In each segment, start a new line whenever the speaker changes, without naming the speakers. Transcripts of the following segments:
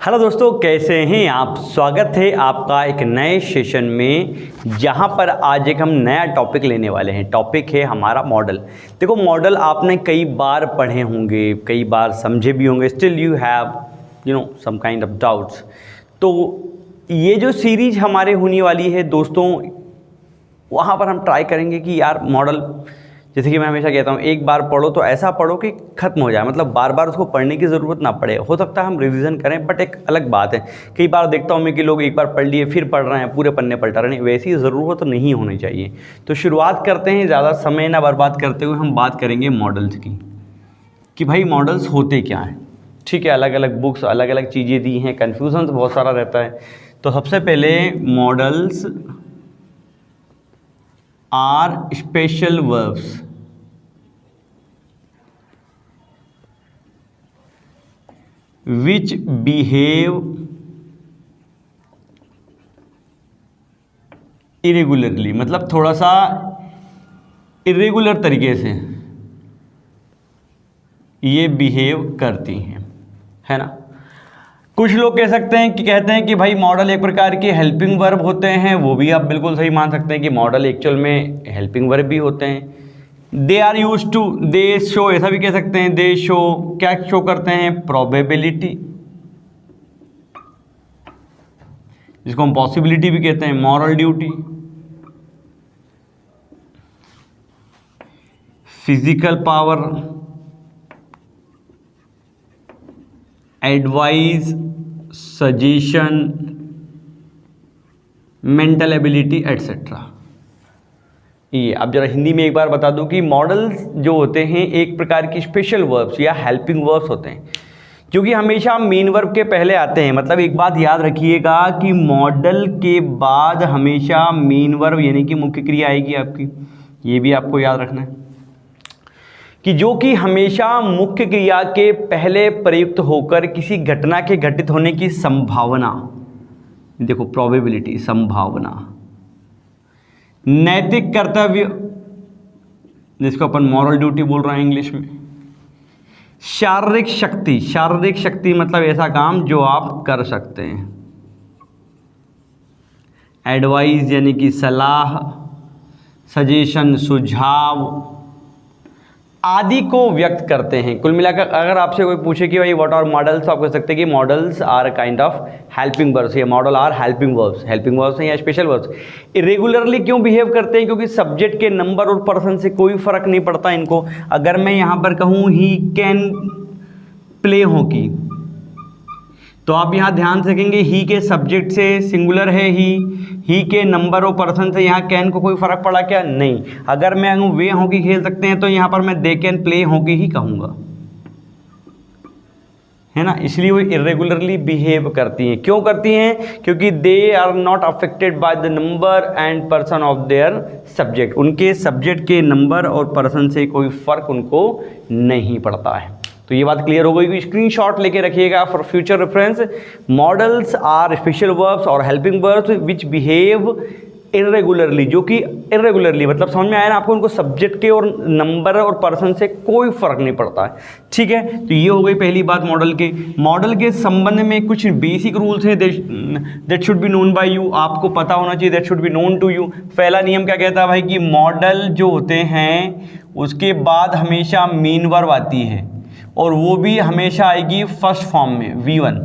Hello दोस्तों, कैसे हैं आप। स्वागत है आपका एक नए सेशन में, जहां पर आज एक हम नया टॉपिक लेने वाले हैं। टॉपिक है हमारा मॉडल। देखो, मॉडल आपने कई बार पढ़े होंगे, कई बार समझे भी होंगे। Still you have some kind of doubts. तो ये जो सीरीज हमारे होने वाली है दोस्तों, वहाँ पर हम ट्राई करेंगे कि यार मॉडल, जैसे कि मैं हमेशा कहता हूँ, एक बार पढ़ो तो ऐसा पढ़ो कि ख़त्म हो जाए, मतलब बार बार उसको पढ़ने की ज़रूरत ना पड़े। हो सकता है हम रिवीजन करें, बट एक अलग बात है। कई बार देखता हूँ मैं कि लोग एक बार पढ़ लिए फिर पढ़ रहे हैं, पूरे पन्ने पलटा रहे हैं। वैसी ज़रूरत नहीं होनी चाहिए। तो शुरुआत करते हैं, ज़्यादा समय ना बर्बाद करते हुए हम बात करेंगे मॉडल्स की, कि भाई मॉडल्स होते क्या हैं। ठीक है, अलग अलग बुक्स अलग अलग चीज़ें दी हैं, कन्फ्यूज़न बहुत सारा रहता है। तो सबसे पहले, modals are special verbs which behave irregularly, मतलब थोड़ा सा इरेगुलर तरीके से ये बिहेव करती हैं, है ना। कुछ लोग कहते हैं कि भाई मॉडल एक प्रकार के हेल्पिंग वर्ब होते हैं। वो भी आप बिल्कुल सही मान सकते हैं कि मॉडल एक्चुअल में हेल्पिंग वर्ब भी होते हैं। They are use to, they show, ऐसा भी कह सकते हैं। दे शो, क्या शो करते हैं? प्रोबेबिलिटी, जिसको हम पॉसिबिलिटी भी कहते हैं। Moral duty, physical power, advice, suggestion, mental ability etcetera. ये अब जरा हिंदी में एक बार बता दूं कि मॉडल्स जो होते हैं एक प्रकार की स्पेशल वर्ब्स या हेल्पिंग वर्ब्स होते हैं, जो कि हमेशा मेन वर्ब के पहले आते हैं। मतलब एक बात याद रखिएगा कि मॉडल के बाद हमेशा मेन वर्ब यानी कि मुख्य क्रिया आएगी आपकी। ये भी आपको याद रखना है कि जो कि हमेशा मुख्य क्रिया के पहले प्रयुक्त होकर किसी घटना के घटित होने की संभावना, देखो प्रोबेबिलिटी, संभावना। नैतिक कर्तव्य, जिसको अपन मॉरल ड्यूटी बोल रहे हैं इंग्लिश में। शारीरिक शक्ति, शारीरिक शक्ति मतलब ऐसा काम जो आप कर सकते हैं। एडवाइस यानी कि सलाह, सजेशन सुझाव आदि को व्यक्त करते हैं। कुल मिलाकर अगर आपसे कोई पूछे कि भाई व्हाट आर मॉडल्स, तो आप कह सकते हैं कि models are kind of helping verbs, या model are helping verbs. Helping verbs हैं या स्पेशल वर्ब्स। इरेगुलरली क्यों बिहेव करते हैं? क्योंकि सब्जेक्ट के नंबर और पर्सन से कोई फर्क नहीं पड़ता इनको। अगर मैं यहाँ पर कहूँ ही कैन प्ले हॉकी, तो आप यहाँ ध्यान से देखेंगे ही के सब्जेक्ट से सिंगुलर है ही के नंबर और पर्सन से यहाँ कैन को कोई फर्क पड़ा क्या? नहीं। अगर मैं कहूँ वे हॉकी खेल सकते हैं, तो यहाँ पर मैं दे कैन प्ले हॉकी ही कहूँगा, है ना। इसलिए वो इरेगुलरली बिहेव करती हैं। क्यों करती हैं? क्योंकि they are not affected by the number and person of their subject. उनके सब्जेक्ट के नंबर और पर्सन से कोई फर्क उनको नहीं पड़ता है। तो ये बात क्लियर हो गई कि स्क्रीनशॉट लेके रखिएगा for future reference. Models are special verbs और helping verbs which behave irregularly, जो कि इरेगुलरली मतलब समझ में आया ना आपको, उनको सब्जेक्ट के और नंबर और पर्सन से कोई फर्क नहीं पड़ता है। ठीक है, तो ये हो गई पहली बात मॉडल के। मॉडल के संबंध में कुछ बेसिक रूल्स हैं that should be known by you. आपको पता होना चाहिए, that should be known to you. पहला नियम क्या कहता है भाई कि मॉडल जो होते हैं उसके बाद हमेशा मेन वर्ब आती है, और वो भी हमेशा आएगी फर्स्ट फॉर्म में, V1,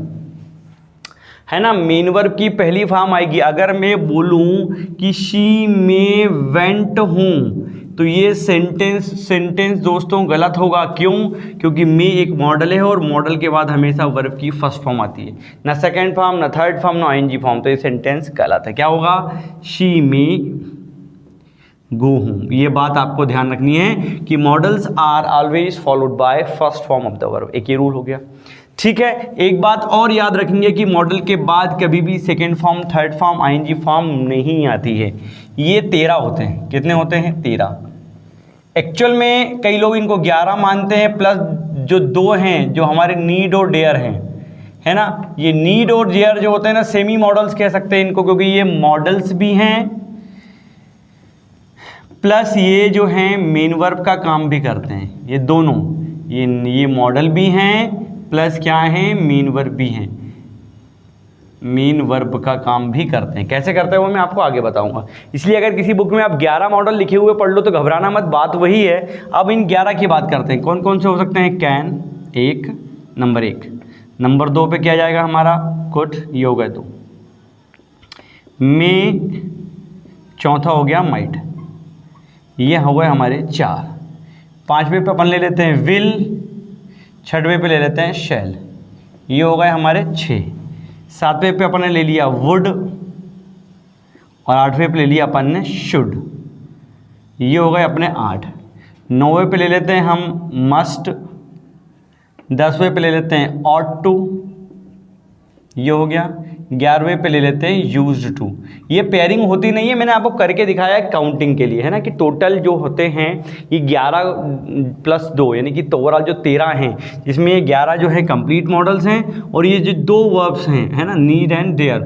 है ना। मेन वर्ब की पहली फॉर्म आएगी। अगर मैं बोलूं कि शी में वेंट हूं, तो ये सेंटेंस दोस्तों गलत होगा। क्यों? क्योंकि मे एक मॉडल है, और मॉडल के बाद हमेशा वर्ब की फर्स्ट फॉर्म आती है, ना सेकेंड फॉर्म, ना थर्ड फॉर्म, ना ING फॉर्म। तो ये सेंटेंस गलत है। क्या होगा? शी में गो हूँ। ये बात आपको ध्यान रखनी है कि models are always followed by first form of the verb. एक ये रूल हो गया। ठीक है, एक बात और याद रखेंगे कि मॉडल के बाद कभी भी second form, third form, ING form नहीं आती है। ये 13 होते हैं। कितने होते हैं? 13। एक्चुअल में कई लोग इनको 11 मानते हैं, प्लस जो 2 हैं जो हमारे नीड और डेयर हैं, है ना। ये नीड और डेयर जो होते हैं ना, सेमी मॉडल्स कह सकते हैं इनको, क्योंकि ये मॉडल्स भी हैं प्लस ये जो हैं मेन वर्ब का काम भी करते हैं। ये दोनों, ये मॉडल भी हैं प्लस क्या हैं, मेन वर्ब भी हैं। मीन वर्ब का काम भी करते हैं। कैसे करते हैं वो मैं आपको आगे बताऊंगा। इसलिए अगर किसी बुक में आप 11 मॉडल लिखे हुए पढ़ लो तो घबराना मत, बात वही है। अब इन 11 की बात करते हैं, कौन कौन से हो सकते हैं। कैन एक, नंबर 1, नंबर 2 पे क्या जाएगा हमारा, कुड, ये हो गए 2, मे, चौथा हो गया माइट, ये हो गए हमारे 4, 5वें पे अपन ले लेते हैं विल, 6वें पे ले लेते हैं शैल, ये हो गए हमारे 6, 7वें पे अपन ने ले लिया वुड और 8वें पे ले लिया अपन ने शुड, ये हो गए अपने 8, 9वें पे ले लेते हैं हम मस्ट, 10वें पे ले लेते हैं ऑट टू, ये हो गया, 11वें पे ले लेते हैं यूज्ड टू। ये पेयरिंग होती नहीं है, मैंने आपको करके दिखाया है काउंटिंग के लिए, है ना, कि टोटल जो होते हैं ये 11 + 2 यानी कि ओवरऑल जो 13 हैं, जिसमें ये 11 जो है कंप्लीट मॉडल्स हैं और ये जो 2 वर्ब्स हैं, है ना, need and dare,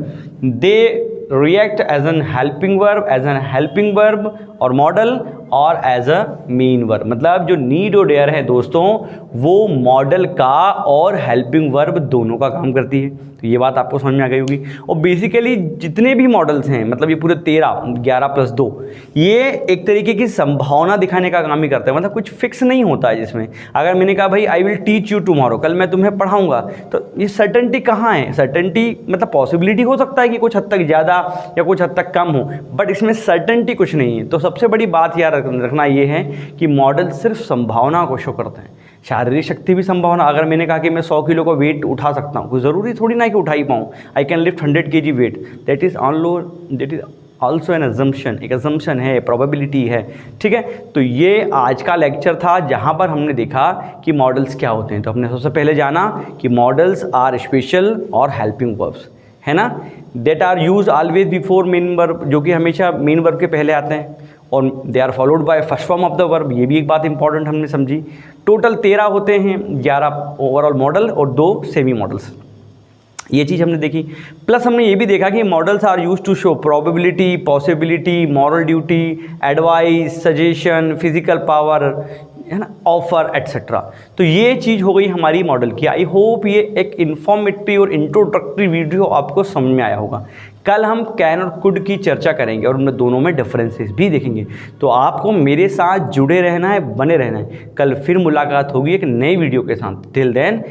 they react as an helping verb और मॉडल और एज अ मेन वर्ब। मतलब जो नीड और डेयर है दोस्तों वो मॉडल का और हेल्पिंग वर्ब दोनों का काम करती है। तो ये बात आपको समझ में आ गई होगी। और बेसिकली जितने भी मॉडल्स हैं, मतलब ये पूरे 13, 11 + 2, ये एक तरीके की संभावना दिखाने का काम ही करते हैं। मतलब कुछ फिक्स नहीं होता है जिसमें। अगर मैंने कहा भाई I will teach you tomorrow, कल मैं तुम्हें पढ़ाऊंगा, तो ये सर्टेनिटी कहाँ है। सर्टेनिटी मतलब पॉसिबिलिटी हो सकता है कि कुछ हद तक ज़्यादा या कुछ हद तक कम हो, बट इसमें सर्टेनिटी कुछ नहीं है। तो सबसे बड़ी बात याद रखना ये है कि मॉडल सिर्फ संभावना को शो करते हैं। शारीरिक शक्ति भी संभावना, अगर मैंने कहा कि मैं 100 किलो का वेट उठा सकता हूँ, कोई ज़रूरी थोड़ी ना कि उठा ही पाऊँ। I can lift 100 kg weight, that is also an assumption, एक अजम्पशन है, प्रोबेबिलिटी है, ठीक है। तो ये आज का लेक्चर था जहाँ पर हमने देखा कि मॉडल्स क्या होते हैं। तो हमने सबसे पहले जाना कि मॉडल्स आर स्पेशल और हेल्पिंग वर्ब्स, है ना, that are use always before main verb, जो कि हमेशा मेन वर्ब के पहले आते हैं, और they are followed by first form of the verb. ये भी एक बात इंपॉर्टेंट हमने समझी। टोटल 13 होते हैं, 11 ओवरऑल मॉडल और 2 सेमी मॉडल्स, ये चीज़ हमने देखी। प्लस हमने ये भी देखा कि models are use to show probability, possibility, moral duty, advice, suggestion, physical power, है ना, ऑफर एट्सेट्रा। तो ये चीज़ हो गई हमारी मॉडल की। आई होप ये एक इन्फॉर्मेटिव और इंट्रोडक्टरी वीडियो आपको समझ में आया होगा। कल हम कैन और कुड की चर्चा करेंगे और उनमें दोनों में डिफरेंसेस भी देखेंगे। तो आपको मेरे साथ जुड़े रहना है, बने रहना है। कल फिर मुलाकात होगी एक नई वीडियो के साथ। टिल देन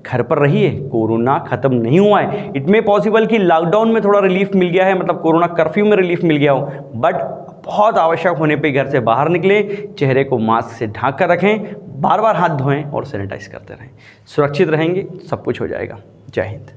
घर पर रहिए, कोरोना ख़त्म नहीं हुआ है। इट मे पॉसिबल कि लॉकडाउन में थोड़ा रिलीफ मिल गया है, मतलब कोरोना कर्फ्यू में रिलीफ मिल गया हो, बट बहुत आवश्यक होने पे घर से बाहर निकले, चेहरे को मास्क से ढक कर रखें, बार बार हाथ धोएं और सैनिटाइज करते रहें। सुरक्षित रहेंगे, सब कुछ हो जाएगा। जय हिंद।